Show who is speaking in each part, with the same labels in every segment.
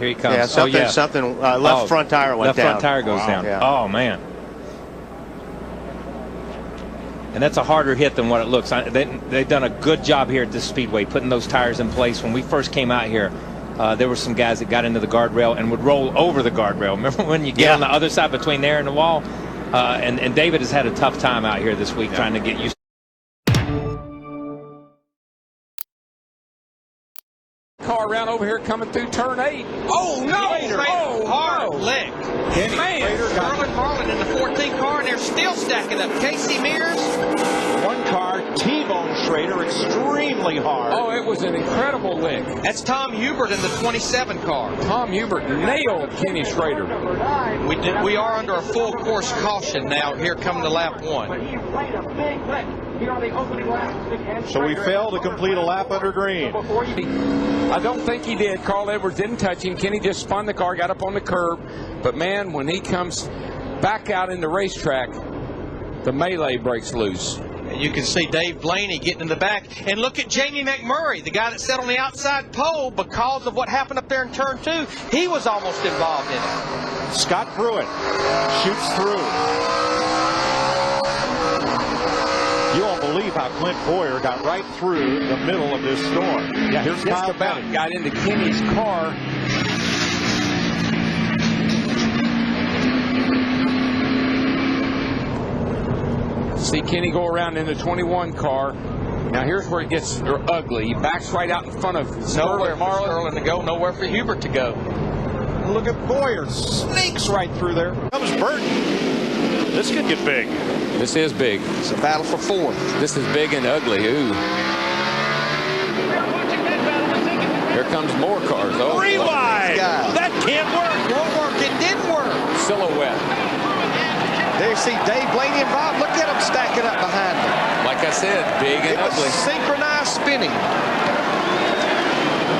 Speaker 1: Here he comes.
Speaker 2: Yeah, something. Left front tire went down.
Speaker 1: Left front tire goes down.
Speaker 2: Yeah.
Speaker 1: Oh, man. And that's a harder hit than what it looks. They've done a good job here at this speedway putting those tires in place. When we first came out here, there were some guys that got into the guardrail and would roll over the guardrail. Remember when you get on the other side between there and the wall? And David has had a tough time out here this week trying to get used to.
Speaker 3: Car around over here coming through turn 8.
Speaker 4: Oh, no! Hard lick. Man, Sterling Marlin in the 14 car, and they're still stacking up. Casey Mears.
Speaker 5: One car, T-bone Schrader, extremely hard.
Speaker 3: Oh, it was an incredible lick.
Speaker 4: That's Tom Hubert in the 27 car.
Speaker 3: Tom Hubert nailed Kenny Schrader.
Speaker 4: We are under a full course caution now here coming to lap 1.
Speaker 5: So we failed to complete a lap under green.
Speaker 3: I don't think he did. Carl Edwards didn't touch him. Kenny just spun the car, got up on the curb. But, man, when he comes back out in the racetrack, the melee breaks loose.
Speaker 4: You can see Dave Blaney getting in the back. And look at Jamie McMurray, the guy that sat on the outside pole because of what happened up there in turn 2. He was almost involved in it.
Speaker 5: Scott Pruitt shoots through. You won't believe how Clint Boyer got right through the middle of this storm.
Speaker 3: Yeah,
Speaker 5: here's
Speaker 3: just
Speaker 5: Kyle
Speaker 3: about
Speaker 5: Petty.
Speaker 3: got into Kenny's car. See Kenny go around in the 21 car. Now here's where it gets ugly. He backs right out in front of
Speaker 4: Nowhere for
Speaker 3: Marlin.
Speaker 4: Sterling to go, nowhere for Hubert to go.
Speaker 5: Look at Boyer, sneaks right through there. Comes Burton. This could get big.
Speaker 3: This is big.
Speaker 4: It's a battle for 4th.
Speaker 3: This is big and ugly. Ooh. Here comes more cars. Oh,
Speaker 5: Rewind! That can't work.
Speaker 4: It won't work. It didn't work.
Speaker 3: Silhouette.
Speaker 4: There you see Dave Blaney and Bob. Look at them stacking up behind them.
Speaker 3: Like I said, big and ugly.
Speaker 4: Synchronized spinning.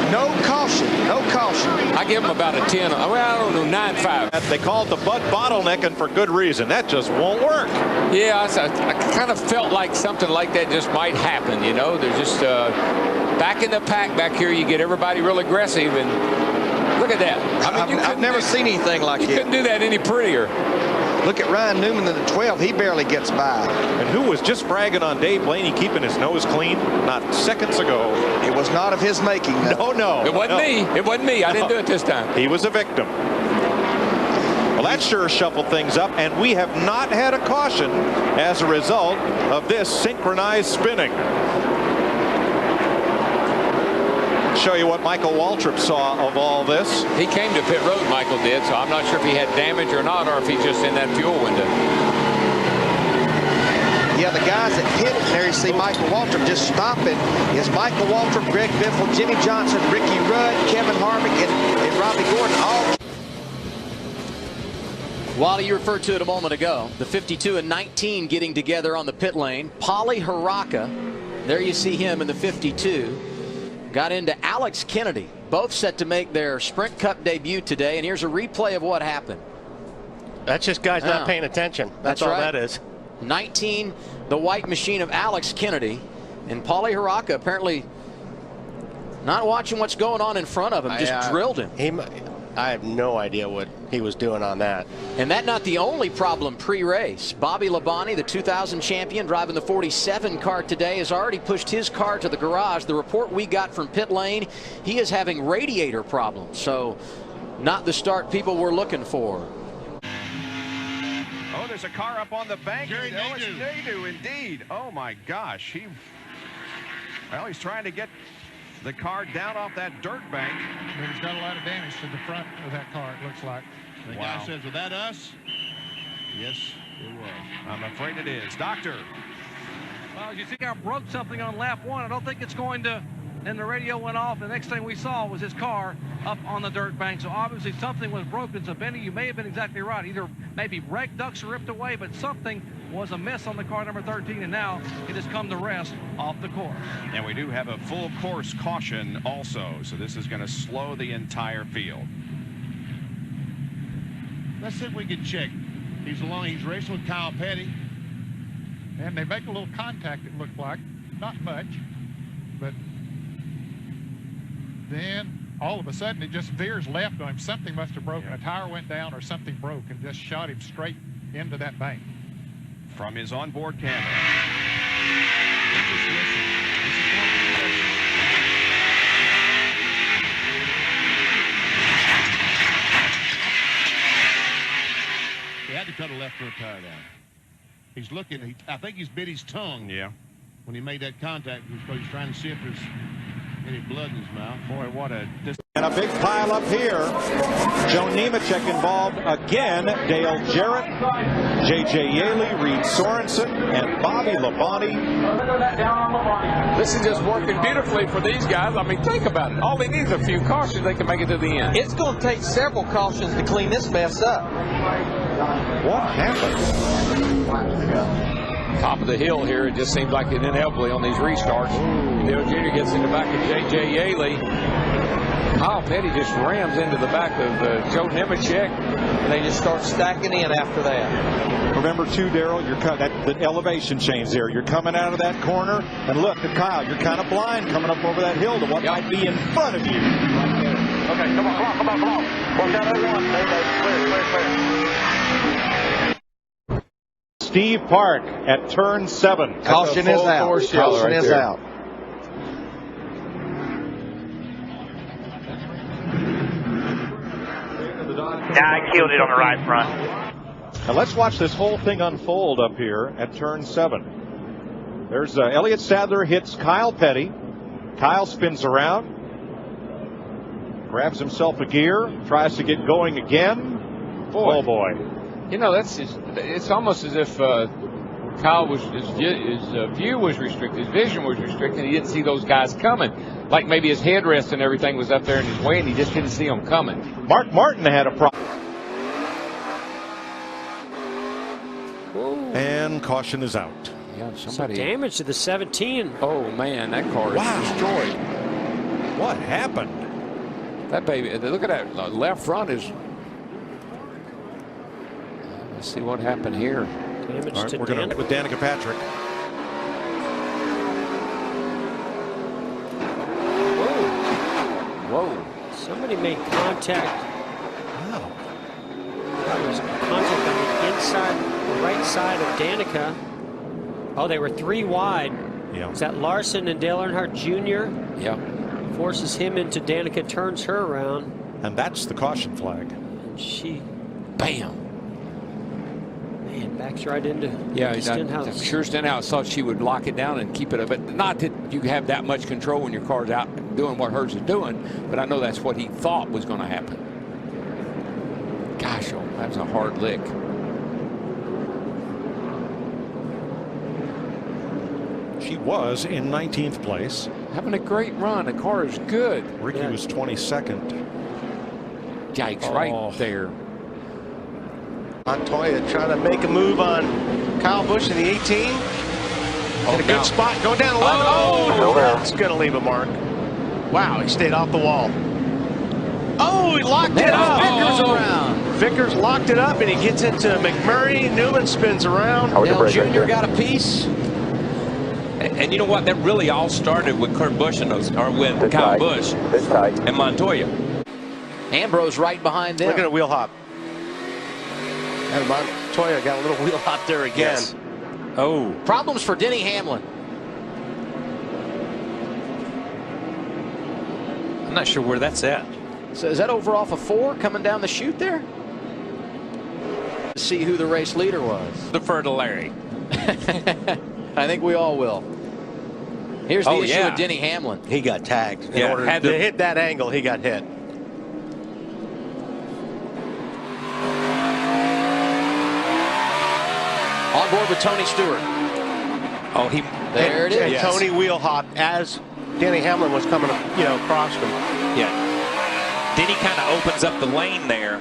Speaker 4: No caution. No caution.
Speaker 3: I give him about a 10. Well, I don't know, 9.5.
Speaker 5: They call it the butt bottlenecking for good reason. That just won't work.
Speaker 3: Yeah, I kind of felt like something like that just might happen, you know. They're just back in the pack back here. You get everybody real aggressive, and look at that. I mean,
Speaker 4: I've never seen anything like it.
Speaker 3: You couldn't do that any prettier.
Speaker 4: Look at Ryan Newman in the 12. He barely gets by.
Speaker 5: And who was just bragging on Dave Blaney keeping his nose clean not seconds ago?
Speaker 4: It was not of his making.
Speaker 5: No.
Speaker 3: It wasn't me. It wasn't me. I didn't do it this time.
Speaker 5: He was a victim. Well, that sure shuffled things up, and we have not had a caution as a result of this synchronized spinning. Show you what Michael Waltrip saw of all this.
Speaker 3: He came to pit road, Michael did, so I'm not sure if he had damage or not, or if he's just in that fuel window.
Speaker 4: Yeah, the guys that hit it there, you see Michael Waltrip just stopping. Is Michael Waltrip, Greg Biffle, Jimmy Johnson, Ricky Rudd, Kevin Harvick, and Robbie Gordon all.
Speaker 6: Wally, you referred to it a moment ago. The 52 and 19 getting together on the pit lane. Polly Haraka, there you see him in the 52. Got into Alex Kennedy. Both set to make their Sprint Cup debut today. And here's a replay of what happened.
Speaker 2: That's just guys not paying attention. That's all
Speaker 6: right.
Speaker 2: that is.
Speaker 6: 19, the white machine of Alex Kennedy. And Polly Haraka apparently not watching what's going on in front of him. Just drilled him.
Speaker 2: I have no idea what he was doing on that.
Speaker 6: And that's not the only problem pre-race. Bobby Labonte, the 2000 champion, driving the 47 car today, has already pushed his car to the garage. The report we got from pit lane, he is having radiator problems. So not the start people were looking for.
Speaker 7: Oh, there's a car up on the bank. Jerry Nadeau, indeed. Oh, my gosh. He's trying to get the car down off that dirt bank.
Speaker 8: But he's got a lot of damage to the front of that car, it looks like. The guy says, was that us? Yes, it was.
Speaker 7: I'm afraid it is. Doctor.
Speaker 9: Well, as you think I broke something on lap 1, I don't think it's going to. Then the radio went off. The next thing we saw was his car up on the dirt bank. So obviously something was broken. So Benny, you may have been exactly right. Either maybe brake ducts were ripped away, but something was amiss on the car number 13, and now it has come to rest off the course.
Speaker 7: And we do have a full course caution also. So this is going to slow the entire field.
Speaker 8: Let's see if we can check. He's racing with Kyle Petty. And they make a little contact, it looked like. Not much, but then all of a sudden it just veers left on him. Something must have broken. A tire went down or something broke and just shot him straight into that bank.
Speaker 7: From his onboard camera. Just listen. This is what we listen.
Speaker 8: He had to cut a left foot tire down. He's looking. I think he's bit his tongue.
Speaker 7: Yeah.
Speaker 8: When he made that contact, because he's trying to see if there's any blood in his mouth.
Speaker 7: Boy, what a...
Speaker 5: And a big pile up here. Joe Nemechek involved again. Dale Jarrett, J.J. Yaley, Reed Sorensen, and Bobby Labonte.
Speaker 3: This is just working beautifully for these guys. I mean, think about it. All they need is a few cautions. They can make it to the end.
Speaker 4: It's going to take several cautions to clean this mess up.
Speaker 5: What happened?
Speaker 3: Top of the hill here, it just seems like it inevitably on these restarts. Dale Jr. gets in the back of J.J. Yaley. Kyle Petty just rams into the back of Joe Nemechek.
Speaker 4: And they just start stacking in after that.
Speaker 5: Remember, too, Darrell, the elevation change there. You're coming out of that corner, and look at Kyle. You're kind of blind coming up over that hill to what might be in front of you.
Speaker 10: Okay, come on. Work out everyone. Clear.
Speaker 5: Steve Park at turn 7.
Speaker 2: Caution is out. Caution is out.
Speaker 10: Yeah, I killed it on the right front.
Speaker 5: Now let's watch this whole thing unfold up here at turn 7. There's Elliott Sadler hits Kyle Petty. Kyle spins around, grabs himself a gear, tries to get going again. Oh boy!
Speaker 3: You know, it's almost as if Kyle was his view was restricted, his vision was restricted. He didn't see those guys coming. Like maybe his headrest and everything was up there in his way, and he just didn't see them coming.
Speaker 5: Mark Martin had a problem. And caution is out.
Speaker 3: Yeah,
Speaker 11: Some damage to the 17.
Speaker 3: Oh man, that car is destroyed.
Speaker 5: What happened?
Speaker 3: That baby, look at that left front is. Let's see what happened here.
Speaker 11: Damage
Speaker 5: All right,
Speaker 11: to
Speaker 5: we're going to with Danica Patrick.
Speaker 3: Whoa.
Speaker 11: Somebody made contact.
Speaker 5: Wow.
Speaker 11: There was contact on the inside, the right side of Danica. Oh, they were 3 wide.
Speaker 5: Yeah.
Speaker 11: Is that Larson and Dale Earnhardt Jr.?
Speaker 3: Yeah.
Speaker 11: Forces him into Danica, turns her around.
Speaker 5: And that's the caution flag.
Speaker 11: And she,
Speaker 3: Bam.
Speaker 11: man, backs right into
Speaker 3: Stenhouse. I'm sure Stenhouse thought she would lock it down and keep it up. But not that you have that much control when your car's out doing what hers is doing. But I know that's what he thought was going to happen. Gosh, oh, that was a hard lick.
Speaker 5: She was in 19th place.
Speaker 3: Having a great run. The car is good.
Speaker 5: Ricky was 22nd.
Speaker 3: Yikes, right there.
Speaker 2: Montoya trying to make a move on Kyle Busch in the 18. In a good spot. Going down the left. Oh, that's going to leave a mark. Wow, he stayed off the wall. Oh, he locked it up. Vickers around. Vickers locked it up, and he gets into McMurray. Newman spins around.
Speaker 4: Dale Jr. got a piece.
Speaker 1: And you know what? That really all started with Kurt Busch and with Kyle Busch and Montoya.
Speaker 6: Ambrose right behind them.
Speaker 2: Look at a wheel hop. And Montoya got a little wheel hop there again.
Speaker 1: Yes. Oh.
Speaker 6: Problems for Denny Hamlin.
Speaker 1: I'm not sure where that's at.
Speaker 6: So is that over off a 4 coming down the chute there? To see who the race leader was.
Speaker 1: Defer to Larry.
Speaker 6: I think we all will. Here's the issue with Denny Hamlin.
Speaker 2: He got tagged. In order
Speaker 1: had
Speaker 2: to hit that angle, he got hit.
Speaker 6: On board with Tony Stewart.
Speaker 1: Oh,
Speaker 6: there it is.
Speaker 2: And Tony wheel hop as Denny Hamlin was coming, across him.
Speaker 1: Yeah. Denny kind of opens up the lane there.